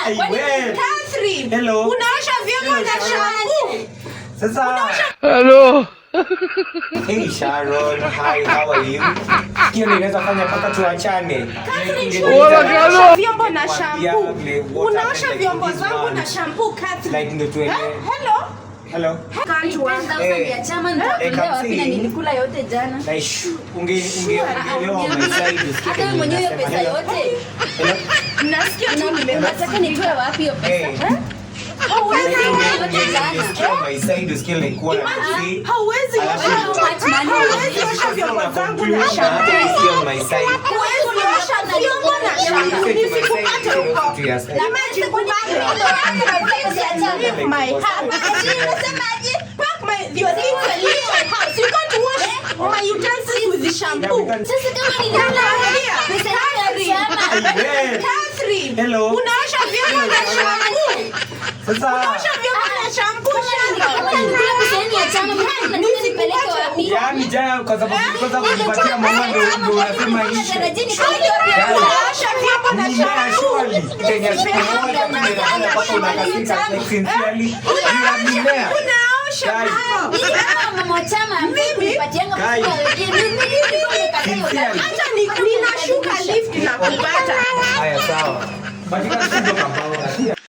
Catherine. Hello. Unaosha vyombo na shampoo. Sasa. Hello. Hey Sharon, hi, how are you? Hiyo inaweza fanya paka tuachane. Unaosha vyombo na shampoo. Unaosha vyombo zangu na shampoo, Catherine. Like ndio tuende. Hello. Hello. Can't work. Ya chama nitakulewa wapi na nilikula yote jana. Like ungeelewa message. Hata wewe mwenyewe hiyo pesa yote. Nasikia tu Nataka nitoe wapi hiyo pesa? hauwezi osha vyombo zangu na shampoo. My hand. Pack your things and leave my house. You can't wash my utensils with the shampoo. Sasa kama nilala pesa Catherine. Catherine. Hello. Unaosha vyombo na shampoo. Sasa Unaosha vyombo na shampoo. yani jana kwa sababu kupatia mama ndio unasema hivi. Unaosha vyombo na shampoo. Unaosha mama chama kunipatianga hata ninashuka lift na kupata. Haya sawa. Batika sio kama